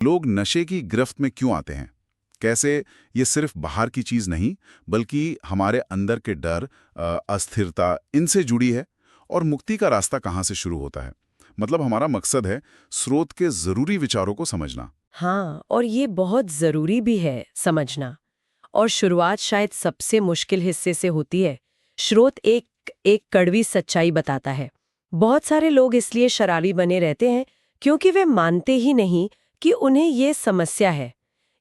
लोग नशे की गिरफ्त में क्यों आते हैं? कैसे ये सिर्फ बाहर की चीज नहीं, बल्कि हमारे अंदर के डर, अस्थिरता, इनसे जुड़ी है? और मुक्ति का रास्ता कहाँ से शुरू होता है? मतलब हमारा मकसद है स्रोत के जरूरी विचारों को समझना। हाँ, और ये बहुत जरूरी भी है समझना। और शुरुआत शायद सबसे मुश्किल हिस्से से होती है। स्रोत एक एक कड़वी सच्चाई बताता है। बहुत सारे लोग इसलिए शराबी बने रहते हैं क्योंकि वे मानते ही नहीं कि उन्हें ये समस्या है।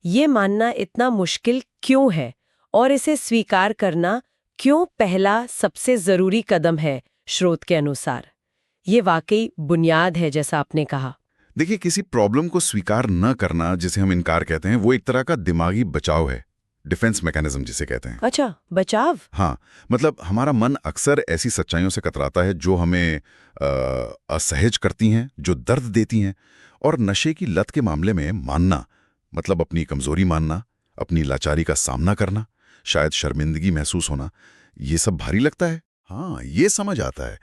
ये मानना इतना मुश्किल क्यों है और इसे स्वीकार करना क्यों पहला सबसे जरूरी कदम है स्रोत के अनुसार। ये वाकई बुनियाद है जैसा आपने कहा। देखिए, किसी प्रॉब्लम को स्वीकार न करना, जिसे हम इनकार कहते हैं, वो एक तरह का दिमागी बचाव है। डिफेंस मैकेनिज्म जिसे कहते हैं। अच्छा, बचाव। हाँ, मतलब हमारा मन अक्सर ऐसी सच्चाइयों से कतराता है जो हमें असहज करती हैं, जो दर्द देती हैं। और नशे की लत के मामले में मानना, मतलब अपनी कमजोरी मानना, अपनी लाचारी का सामना करना, शायद शर्मिंदगी महसूस होना, ये सब भारी लगता है। हाँ, ये समझ आता है।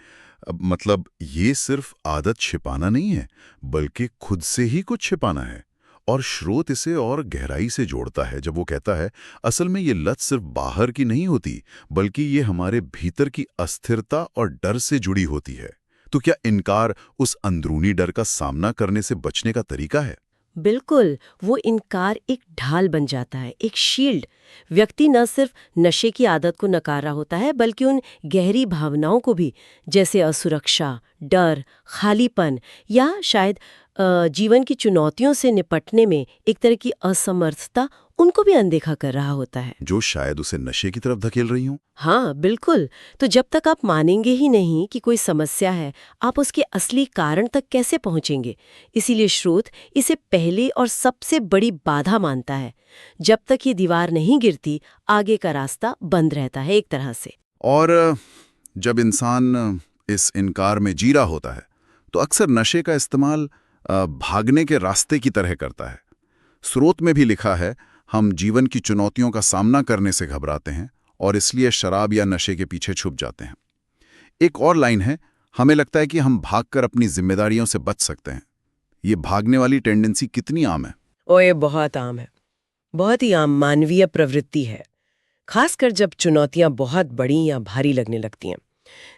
मतलब ये सिर्फ आदत छिपाना नहीं है, बल्कि खुद से ही कुछ छिपाना है। और स्रोत इसे और गहराई से जोड़ता है जब वो कहता है, असल में ये लत सिर्फ बाहर की नहीं होती, बल्कि ये हमारे भीतर की अस्थिरता और डर से जुड़ी होती है। तो क्या इनकार उस अंदरूनी डर का सामना करने से बचने का तरीका है? बिल्कुल, वो इनकार एक ढाल बन जाता है, एक शील्ड। व्यक्ति न सिर्फ नशे की आदत को नकार रहा होता है, बल्कि उन गहरी भावनाओं को भी, जैसे असुरक्षा, डर, खालीपन या शायद जीवन की चुनौतियों से निपटने में एक तरह की असमर्थता, उनको भी अनदेखा कर रहा होता है। जो शायद उसे नशे की तरफ धकेल रही हूं। हाँ, बिल्कुल। तो जब तक आप मानेंगे ही नहीं कि कोई समस्या है, आप उसके असली कारण तक कैसे पहुंचेंगे? इसीलिए स्रोत इसे पहली और सबसे बड़ी बाधा मानता है। जब तक ये दीवार नहीं गिरती, आगे का रास्ता बंद रहता है एक तरह से। और जब इंसान इस इनकार में जी रहा होता है, तो अक्सर नशे का इस्तेमाल भागने के रास्ते की तरह करता है। स्रोत में भी लिखा है, हम जीवन की चुनौतियों का सामना करने से घबराते हैं और इसलिए शराब या नशे के पीछे छुप जाते हैं। एक और लाइन है, हमें लगता है कि हम भागकर अपनी जिम्मेदारियों से बच सकते हैं। ये भागने वाली टेंडेंसी कितनी आम है? ओए, बहुत आम है। बहुत ही आम मानवीय प्रवृत्ति है। खासकर जब चुनौतियां बहुत बड़ी या भारी लगने लगती हैं।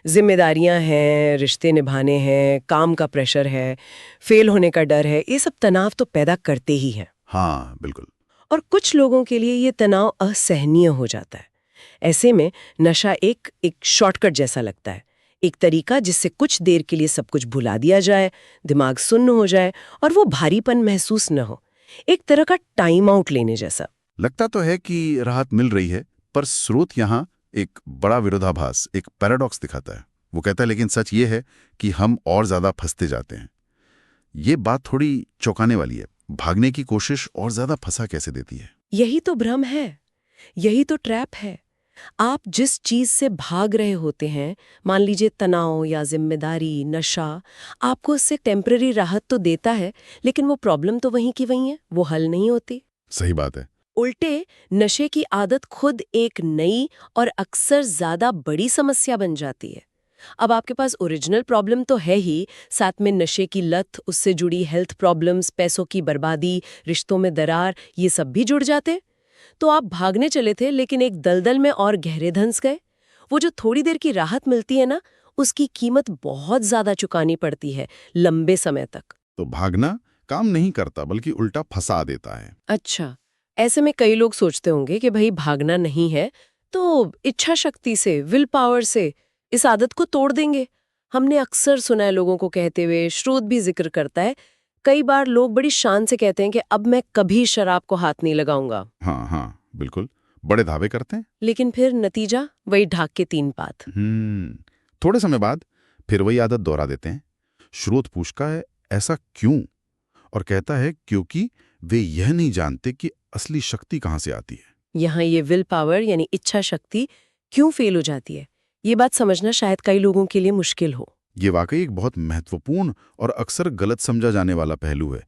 जिम्मेदारियां हैं, रिश्ते निभाने हैं, काम का प्रेशर है, फेल होने का डर है, ये सब तनाव तो पैदा करते ही हैं। हाँ, बिल्कुल। और कुछ लोगों के लिए ये तनाव असहनीय हो जाता है। ऐसे में नशा एक शॉर्टकट जैसा लगता है, एक तरीका जिससे कुछ देर के लिए सब कुछ भुला दिया जाए, दिमाग सुन्न हो जाए और वो भारीपन महसूस न हो। एक तरह का टाइम आउट लेने जैसा। लगता तो है कि राहत मिल रही है, पर स्रोत यहाँ एक बड़ा विरोधाभास, एक पैराडॉक्स दिखाता है। वो कहता है, लेकिन सच ये है कि हम और ज्यादा फंसते जाते हैं। ये बात थोड़ी चौंकाने वाली है। भागने की कोशिश और ज्यादा फंसा कैसे देती है? यही तो भ्रम है, यही तो ट्रैप है। आप जिस चीज से भाग रहे होते हैं, मान लीजिए तनाव या जिम्मेदारी, नशा, आपको उससे टेम्पररी राहत तो देता है, लेकिन वो प्रॉब्लम तो वहीं की वहीं है, वो हल नहीं होती। सही बात है। उल्टे नशे की आदत खुद एक नई और अक्सर ज्यादा बड़ी समस्या बन जाती है। अब आपके पास ओरिजिनल प्रॉब्लम तो है ही, साथ में नशे की लत, उससे जुड़ी हेल्थ प्रॉब्लम्स, पैसों की बर्बादी, रिश्तों में दरार, ये सब भी जुड़ जाते। तो आप भागने चले थे, लेकिन एक दलदल में और गहरे धंस गए। वो जो थोड़ी देर की राहत मिलती है ना, उसकी कीमत बहुत ज्यादा चुकानी पड़ती है लंबे समय तक। तो भागना काम नहीं करता, बल्कि उल्टा फंसा देता है। अच्छा, ऐसे में कई लोग सोचते होंगे कि भाई भागना नहीं है तो इच्छा शक्ति से, विल पावर से इस आदत को तोड़ देंगे। हमने अक्सर सुना है लोगों को कहते हुए, स्रोत भी जिक्र करता है, कई बार लोग बड़ी शान से कहते हैं कि अब मैं कभी शराब को हाथ नहीं लगाऊंगा। हाँ हाँ, बिल्कुल। बड़े दावे करते हैं। लेकिन फिर नतीजा वही ढाक के तीन पात। थोड़े समय बाद फिर वही आदत दोहरा देते हैं। स्रोत पूछता है, ऐसा क्यों? और कहता है, क्योंकि वे यह नहीं जानते कि असली शक्ति कहाँ से आती है। यहाँ ये विल पावर यानी इच्छा शक्ति क्यों फेल हो जाती है, ये बात समझना शायद कई लोगों के लिए मुश्किल हो। ये वाकई एक बहुत महत्वपूर्ण और अक्सर गलत समझा जाने वाला पहलू है।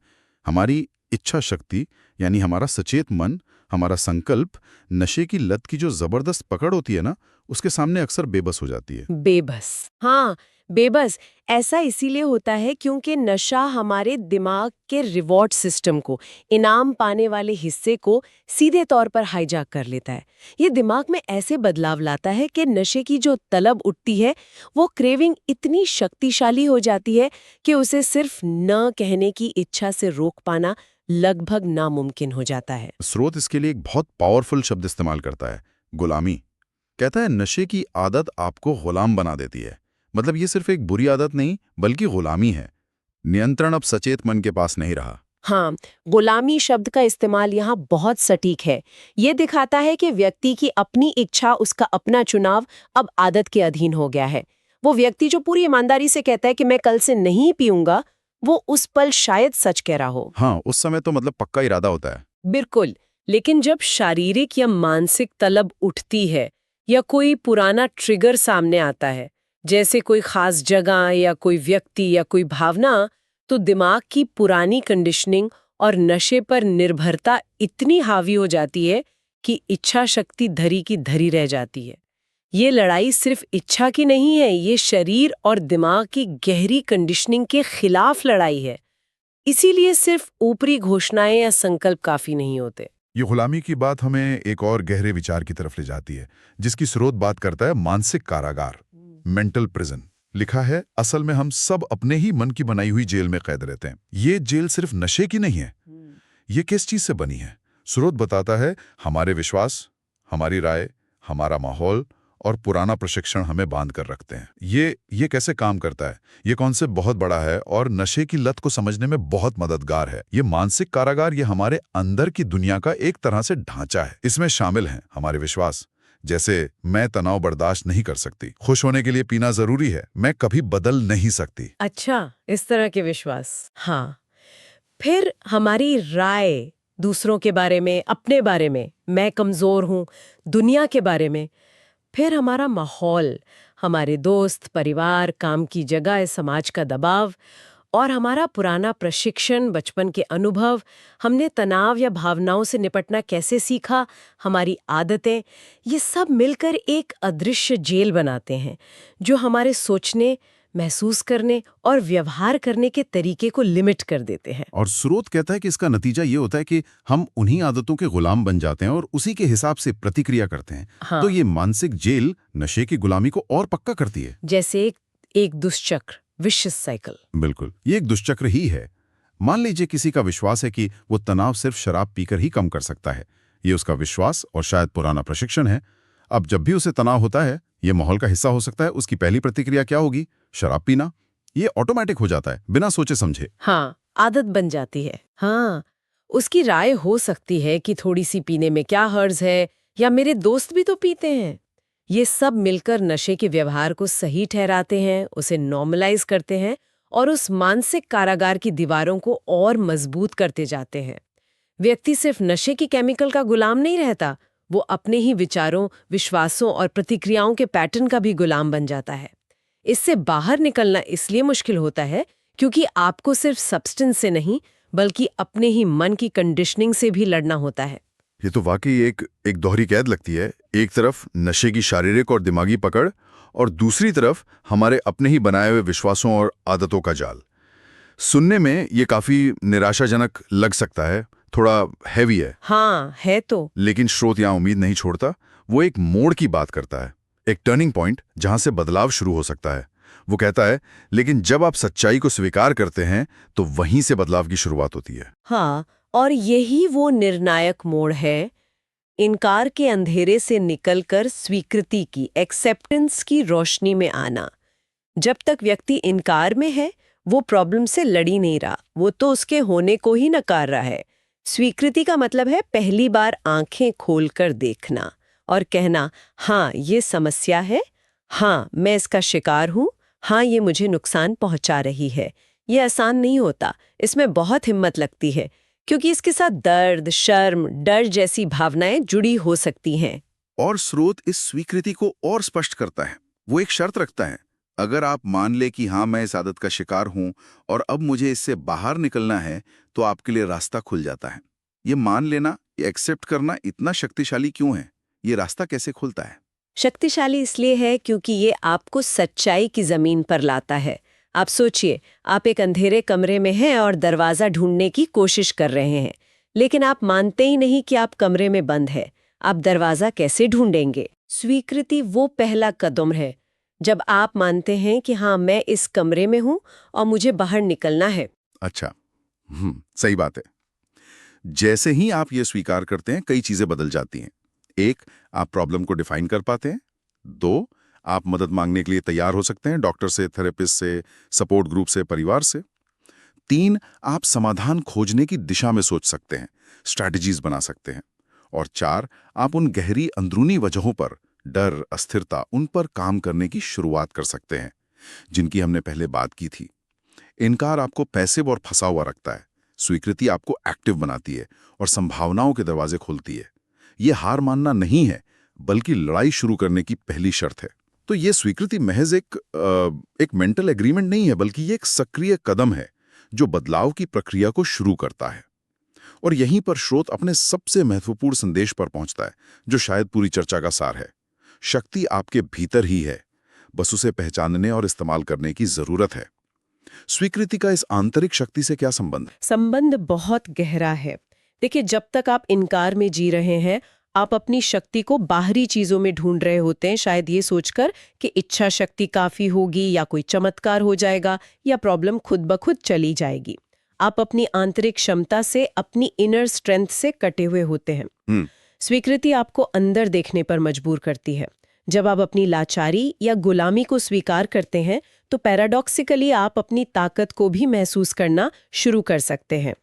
हमारी इच्छा शक्ति, यानी हमारा सचेत मन, हमारा संकल्प, नशे की लत की जो जबरदस्त पकड़ होती है ना, उसके सामने अक्सर बेबस हो जाती है। बेबस, हाँ। बेबस ऐसा इसीलिए होता है क्योंकि नशा हमारे दिमाग के रिवॉर्ड सिस्टम को, इनाम पाने वाले हिस्से को सीधे तौर पर हाईजैक कर लेता है। ये दिमाग में ऐसे बदलाव लाता है कि नशे की जो तलब उठती है वो क्रेविंग इतनी शक्तिशाली हो जाती है कि उसे सिर्फ न कहने की इच्छा से रोक पाना लगभग नामुमकिन हो जाता है। स्रोत इसके लिए एक बहुत पावरफुल शब्द इस्तेमाल करता है, गुलामी। कहता है नशे की आदत आपको गुलाम बना देती है। मतलब ये सिर्फ एक बुरी आदत नहीं बल्कि गुलामी है। नियंत्रण अब सचेत मन के पास नहीं रहा। हाँ, गुलामी शब्द का इस्तेमाल यहाँ बहुत सटीक है। ये दिखाता है कि व्यक्ति की अपनी इच्छा, उसका अपना चुनाव अब आदत के अधीन हो गया है। वो व्यक्ति जो पूरी ईमानदारी से कहता है कि मैं कल से नहीं पीऊंगा, वो उस पल शायद सच कह रहा हो। हाँ, उस समय तो मतलब पक्का इरादा होता है। बिल्कुल, लेकिन जब शारीरिक या मानसिक तलब उठती है या कोई पुराना ट्रिगर सामने आता है, जैसे कोई खास जगह या कोई व्यक्ति या कोई भावना, तो दिमाग की पुरानी कंडीशनिंग और नशे पर निर्भरता इतनी हावी हो जाती है कि इच्छा शक्ति धरी की धरी रह जाती है। ये लड़ाई सिर्फ इच्छा की नहीं है, ये शरीर और दिमाग की गहरी कंडीशनिंग के खिलाफ लड़ाई है। इसीलिए सिर्फ ऊपरी घोषणाएं या संकल्प काफी नहीं होते। ये गुलामी की बात हमें एक और गहरे विचार की तरफ ले जाती है, जिसकी स्रोत बात करता है मानसिक कारागार, मेंटल प्रिजन। लिखा है असल में हम सब अपने ही मन की बनाई हुई जेल में कैद रहते हैं। ये जेल सिर्फ नशे की नहीं है। ये किस चीज से बनी है? स्रोत बताता है हमारे विश्वास, हमारी राय, हमारा माहौल और पुराना प्रशिक्षण हमें बांध कर रखते हैं। ये कैसे काम करता है? ये कॉन्सेप्ट बहुत बड़ा है और नशे की लत को समझने में बहुत मददगार है। ये मानसिक कारागार ये हमारे अंदर की दुनिया का एक तरह से ढांचा है। इसमें शामिल हैं हमारे विश्वास, जैसे मैं तनाव बर्दाश्त नहीं कर सकती, खुश होने के लिए पीना जरूरी है, मैं कभी बदल नहीं सकती। अच्छा, इस तरह के विश्वास। हाँ, फिर हमारी राय दूसरों के बारे में, अपने बारे में, मैं कमजोर हूँ, दुनिया के बारे में। फिर हमारा माहौल, हमारे दोस्त, परिवार, काम की जगह, समाज का दबाव और हमारा पुराना प्रशिक्षण, बचपन के अनुभव, हमने तनाव या भावनाओं से निपटना कैसे सीखा, हमारी आदतें, ये सब मिलकर एक अदृश्य जेल बनाते हैं जो हमारे सोचने, महसूस करने और व्यवहार करने के तरीके को लिमिट कर देते हैं। और स्रोत कहता है कि इसका नतीजा ये होता है कि हम उन्हीं आदतों के गुलाम बन जाते हैं और उसी के हिसाब से प्रतिक्रिया करते हैं। हाँ। तो ये मानसिक जेल नशे की गुलामी को और पक्का करती है। जैसे एक दुष्चक्र, विशियस साइकिल। बिल्कुल, ये एक दुष्चक्र ही है। मान लीजिए किसी का विश्वास है कि वो तनाव सिर्फ शराब पीकर ही कम कर सकता है। ये उसका विश्वास और शायद पुराना प्रशिक्षण है। अब जब भी उसे तनाव होता है, ये माहौल का हिस्सा हो सकता है, उसकी पहली प्रतिक्रिया क्या होगी? शराब पीना। ये ऑटोमेटिक हो जाता है, बिना सोचे समझे। हाँ, आदत बन जाती है। हाँ, उसकी राय हो सकती है कि थोड़ी सी पीने में क्या हर्ज है, या मेरे दोस्त भी तो पीते हैं। ये सब मिलकर नशे के व्यवहार को सही ठहराते हैं, उसे नॉर्मलाइज करते हैं और उस मानसिक कारागार की दीवारों को और मजबूत करते जाते हैं। व्यक्ति सिर्फ नशे की केमिकल का गुलाम नहीं रहता, वो अपने ही विचारों, विश्वासों और प्रतिक्रियाओं के पैटर्न का भी गुलाम बन जाता है। इससे बाहर निकलना इसलिए मुश्किल होता है क्योंकि आपको सिर्फ सब्सटेंस से नहीं बल्कि अपने ही मन की कंडीशनिंग से भी लड़ना होता है। ये तो वाकई एक दोहरी कैद लगती है। एक तरफ नशे की शारीरिक और दिमागी पकड़ और दूसरी तरफ हमारे अपने ही बनाए हुए विश्वासों और आदतों का जाल। सुनने में ये काफी निराशाजनक लग सकता है, थोड़ा हैवी है। हाँ, है तो। लेकिन स्रोत यहाँ उम्मीद नहीं छोड़ता। वो एक मोड़ की बात करता है, एक टर्निंग पॉइंट जहां से बदलाव शुरू हो सकता है। वो कहता है लेकिन जब आप सच्चाई को स्वीकार करते हैं तो वहीं से बदलाव की शुरुआत होती है। हाँ, और यही वो निर्णायक मोड़ है, इनकार के अंधेरे से निकलकर स्वीकृति की, एक्सेप्टेंस की रोशनी में आना। जब तक व्यक्ति इनकार में है, वो प्रॉब्लम से लड़ ही नहीं रहा, वो तो उसके होने को ही नकार रहा है। स्वीकृति का मतलब है पहली बार आंखें खोलकर देखना और कहना, हाँ ये समस्या है, हाँ मैं इसका शिकार हूं, हाँ ये मुझे नुकसान पहुंचा रही है। ये आसान नहीं होता, इसमें बहुत हिम्मत लगती है क्योंकि इसके साथ दर्द, शर्म, डर जैसी भावनाएं जुड़ी हो सकती हैं। और स्रोत इस स्वीकृति को और स्पष्ट करता है। वो एक शर्त रखता है, अगर आप मान ले कि हाँ मैं इस आदत का शिकार हूं और अब मुझे इससे बाहर निकलना है, तो आपके लिए रास्ता खुल जाता है। ये मान लेना, ये एक्सेप्ट करना इतना शक्तिशाली क्यों है? ये रास्ता कैसे खुलता है? शक्तिशाली इसलिए है क्योंकि ये आपको सच्चाई की जमीन पर लाता है। आप सोचिए, आप एक अंधेरे कमरे में हैं और दरवाजा ढूंढने की कोशिश कर रहे हैं, लेकिन आप मानते ही नहीं कि आप कमरे में बंद है। आप दरवाजा कैसे ढूंढेंगे? स्वीकृति वो पहला कदम है, जब आप मानते हैं कि हाँ, मैं इस कमरे में हूं और मुझे बाहर निकलना है। अच्छा, सही बात है। जैसे ही आप ये स्वीकार करते हैं, कई चीजें बदल जाती हैं। एक, आप प्रॉब्लम को डिफाइन कर पाते हैं। दो, आप मदद मांगने के लिए तैयार हो सकते हैं, डॉक्टर से, थेरेपिस्ट से, सपोर्ट ग्रुप से, परिवार से। तीन, आप समाधान खोजने की दिशा में सोच सकते हैं, स्ट्रैटेजीज बना सकते हैं। और चार, आप उन गहरी अंदरूनी वजहों पर, डर, अस्थिरता, उन पर काम करने की शुरुआत कर सकते हैं, जिनकी हमने पहले बात की थी। इनकार आपको पैसिव और फंसा हुआ रखता है, स्वीकृति आपको एक्टिव बनाती है और संभावनाओं के दरवाजे खोलती है। ये हार मानना नहीं है, बल्कि लड़ाई शुरू करने की पहली शर्त है। तो ये स्वीकृति महज एक मेंटल एग्रीमेंट नहीं है, बल्कि ये एक सक्रिय कदम है जो बदलाव की प्रक्रिया को शुरू करता है। और यहीं पर स्रोत अपने सबसे महत्वपूर्ण संदेश पर पहुंचता है, जो शायद पूरी चर्चा का सार है। शक्ति आपके भीतर ही है, बस उसे पहचानने और इस्तेमाल करने की जरूरत है। स्वीकृति का इस आंतरिक शक्ति से क्या संबंध? संबंध बहुत गहरा है। देखिए, जब तक आप इनकार में जी रहे हैं, आप अपनी शक्ति को बाहरी चीजों में ढूंढ रहे होते हैं, शायद ये सोचकर कि इच्छा शक्ति काफी होगी या कोई चमत्कार हो जाएगा या प्रॉब्लम खुद ब खुद चली जाएगी। आप अपनी आंतरिक क्षमता से, अपनी इनर स्ट्रेंथ से कटे हुए होते हैं। स्वीकृति आपको अंदर देखने पर मजबूर करती है। जब आप अपनी लाचारी या गुलामी को स्वीकार करते हैं, तो पैराडॉक्सिकली आप अपनी ताकत को भी महसूस करना शुरू कर सकते हैं।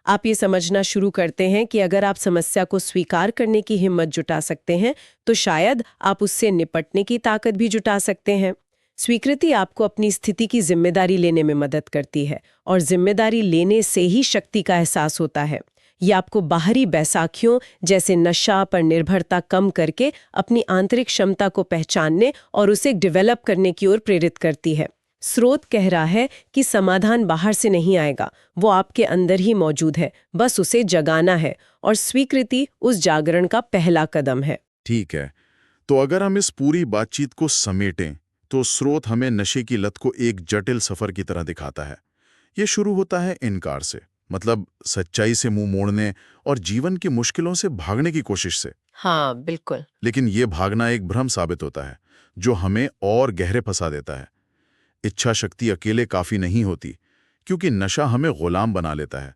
आप ये समझना शुरू करते हैं कि अगर आप समस्या को स्वीकार करने की हिम्मत जुटा सकते हैं, तो शायद आप उससे निपटने की ताकत भी जुटा सकते हैं। स्वीकृति आपको अपनी स्थिति की जिम्मेदारी लेने में मदद करती है, और जिम्मेदारी लेने से ही शक्ति का एहसास होता है। ये आपको बाहरी बैसाखियों जैसे नशा पर निर्भरता कम करके अपनी आंतरिक क्षमता को पहचानने और उसे डेवलप करने की ओर प्रेरित करती है। स्रोत कह रहा है कि समाधान बाहर से नहीं आएगा, वो आपके अंदर ही मौजूद है, बस उसे जगाना है, और स्वीकृति उस जागरण का पहला कदम है। ठीक है, तो अगर हम इस पूरी बातचीत को समेटें, तो स्रोत हमें नशे की लत को एक जटिल सफर की तरह दिखाता है। ये शुरू होता है इनकार से, मतलब सच्चाई से मुंह मोड़ने और जीवन की मुश्किलों से भागने की कोशिश से। हाँ, बिल्कुल। लेकिन ये भागना एक भ्रम साबित होता है, जो हमें और गहरे फंसा देता है। इच्छा शक्ति अकेले काफी नहीं होती, क्योंकि नशा हमें गुलाम बना लेता है।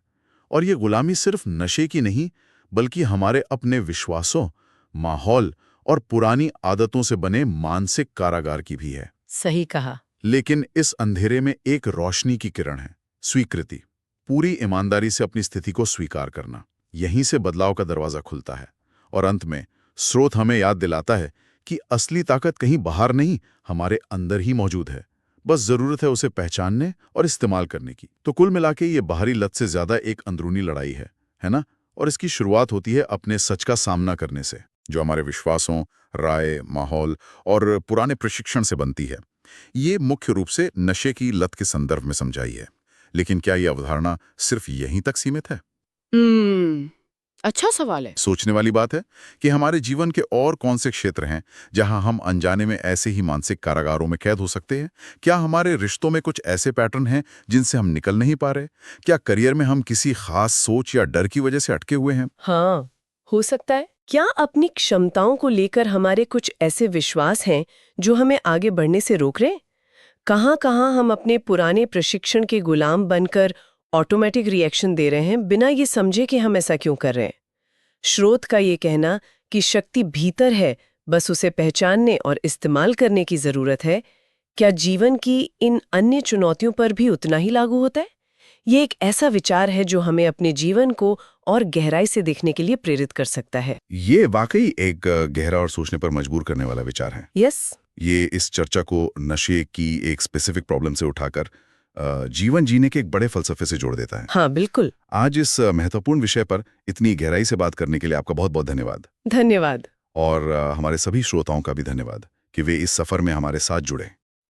और ये गुलामी सिर्फ नशे की नहीं, बल्कि हमारे अपने विश्वासों, माहौल और पुरानी आदतों से बने मानसिक कारागार की भी है। सही कहा। लेकिन इस अंधेरे में एक रोशनी की किरण है, स्वीकृति। पूरी ईमानदारी से अपनी स्थिति को स्वीकार करना, यहीं से बदलाव का दरवाजा खुलता है। और अंत में स्रोत हमें याद दिलाता है कि असली ताकत कहीं बाहर नहीं, हमारे अंदर ही मौजूद है। बस जरूरत है उसे पहचानने और इस्तेमाल करने की। तो कुल मिलाके ये बाहरी लत से ज्यादा एक अंदरूनी लड़ाई है ना? और इसकी शुरुआत होती है अपने सच का सामना करने से, जो हमारे विश्वासों, राय, माहौल और पुराने प्रशिक्षण से बनती है। ये मुख्य रूप से नशे की लत के संदर्भ में समझाई है। लेकिन क्या ये अवधारणा सिर्फ यहीं तक सीमित है? अच्छा सवाल है। सोचने वाली बात है कि हमारे जीवन के और कौन से क्षेत्र हैं जहां हम अनजाने में ऐसे ही मानसिक कारागारों में कैद हो सकते हैं? क्या हमारे रिश्तों में कुछ ऐसे पैटर्न हैं जिनसे हम निकल नहीं पा रहे? क्या करियर में हम किसी खास सोच या डर की वजह से अटके हुए हैं? हाँ, हो सकता है। क्या अपनी क्षमताओं को लेकर हमारे कुछ ऐसे विश्वास हैं जो हमें आगे बढ़ने से रोक रहे हैं? कहाँ-कहाँ हम अपने पुराने प्रशिक्षण के गुलाम बनकर ऑटोमेटिक रिएक्शन दे रहे हैं, बिना ये समझे कि हम ऐसा क्यों कर रहे हैं? स्रोत का ये कहना कि शक्ति भीतर है, बस उसे पहचानने और इस्तेमाल करने की जरूरत है, क्या जीवन की इन अन्य चुनौतियों पर भी उतना ही लागू होता है? ये एक ऐसा विचार है जो हमें अपने जीवन को और गहराई से देखने के लिए प्रेरित कर सकता है। ये वाकई एक गहरा और सोचने पर मजबूर करने वाला विचार है। यस। ये इस चर्चा को नशे की एक स्पेसिफिक प्रॉब्लम से उठाकर जीवन जीने के एक बड़े फलसफे से जोड़ देता है। हाँ, बिल्कुल। आज इस महत्वपूर्ण विषय पर इतनी गहराई से बात करने के लिए आपका बहुत बहुत धन्यवाद। धन्यवाद। और हमारे सभी श्रोताओं का भी धन्यवाद कि वे इस सफर में हमारे साथ जुड़े।